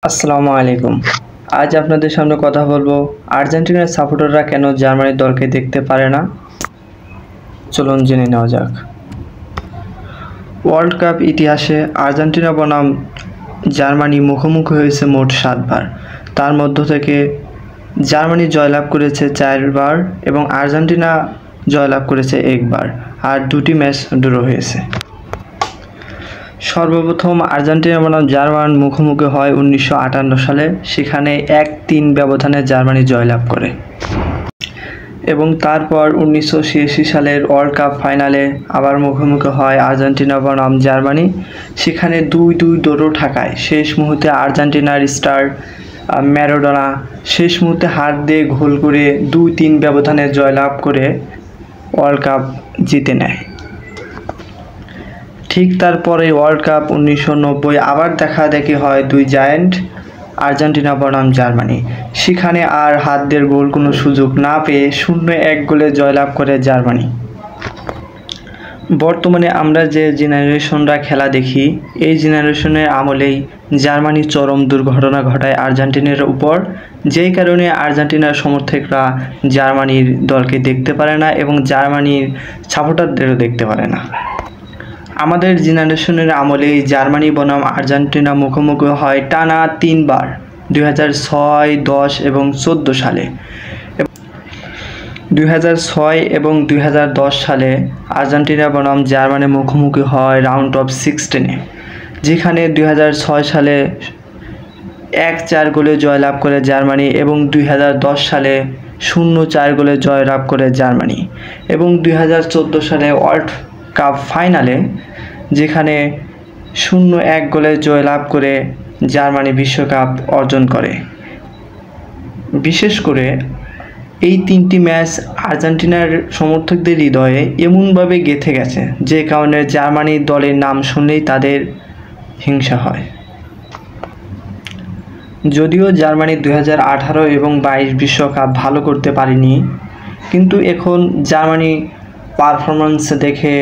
আসসালামু আলাইকুম। আজ আপনাদের সামনে কথা বলবো আর্জেন্টিনার সাপোর্টাররা কেন জার্মানির দলকে দেখতে পারে না। চলুন জেনে নেওয়া যাক। ওয়ার্ল্ড কাপ ইতিহাসে আর্জেন্টিনা বনাম জার্মানি মুখোমুখি হয়েছে মোট 7 বার। তার মধ্য থেকে জার্মানি জয়লাভ করেছে 4 বার এবং আর্জেন্টিনা জয়লাভ করেছে 1 বার, আর 2টি ম্যাচ ড্র হয়েছে। সর্বপ্রথম আর্জেন্টিনা বনাম জার্মান মুখোমুখি হয় 1958 সালে। সেখানে 1-3 ব্যবধানে জার্মানি জয়লাভ করে এবং তারপর 1986 সালের ওয়ার্ল্ড কাপ ফাইনালে আবার মুখোমুখি হয় আর্জেন্টিনা বনাম জার্মানি। সেখানে 2-2 ড্র থাকায় শেষ মুহূর্তে আর্জেন্টিনার স্টার ম্যারাডোনা শেষ মুহূর্তে হাত দিয়ে গোল করে 2-3 ব্যবধানে জয়লাভ করে ওয়ার্ল্ড কাপ জিতে নেয়। ঠিক তারপরে ওয়ার্ল্ড কাপ 1990 আবার দেখাদেখি হয় দুই জায়ান্ট আর্জেন্টিনা বনাম জার্মানি। সেখানে আর হাত দিয়ে গোল কোনো সুযোগ না পেয়ে 0-1 গোলে জয়লাভ করে জার্মানি। বর্তমানে আমরা যে জেনারেশনরা খেলা দেখি, এই জেনারেশনের আমলেই জার্মানি চরম দুর্ঘটনা ঘটায় আর্জেন্টিনার উপর, যেই কারণে আর্জেন্টিনার সমর্থকরা জার্মানির দলকে দেখতে পারে না এবং জার্মানির সাপোর্টারদেরও দেখতে পারে না। আমাদের জেনারেশনের আমলেই জার্মানি বনাম আর্জেন্টিনা মুখোমুখি হয় টানা 3 বার, 2006, 10 এবং 14 সালে। 2006 এবং 2010 সালে আর্জেন্টিনা বনাম জার্মানি মুখোমুখি হয় রাউন্ড অফ 16-এ, যেখানে 2006 সালে 1-4 গোলে জয়লাভ করে জার্মানি এবং 2010 সালে 0-4 গোলে জয়লাভ করে জার্মানি এবং 2014 সালে ওয়ার্ল্ড কাপ ফাইনালে যেখানে 0-1 গোলে জয়লাভ করে জার্মানি বিশ্বকাপ অর্জন করে। বিশেষ করে এই 3টি ম্যাচ আর্জেন্টিনার সমর্থকদের হৃদয়ে এমনভাবে গেঁথে গেছে, যে কারণে জার্মানির দলের নাম শুনলেই তাদের হিংসা হয়। যদিও জার্মানি 2018 এবং 22 বিশ্বকাপ ভালো করতে পারেনি, কিন্তু এখন জার্মানি পারফরমেন্স দেখে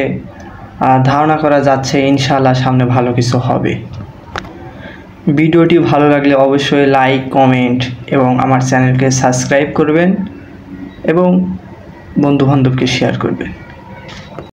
ধারণা করা যাচ্ছে ইনশাআল্লাহ সামনে ভালো কিছু হবে। ভিডিওটি ভালো লাগলে অবশ্যই লাইক, কমেন্ট এবং আমার চ্যানেলকে সাবস্ক্রাইব করবেন এবং বন্ধুবান্ধবকে শেয়ার করবেন।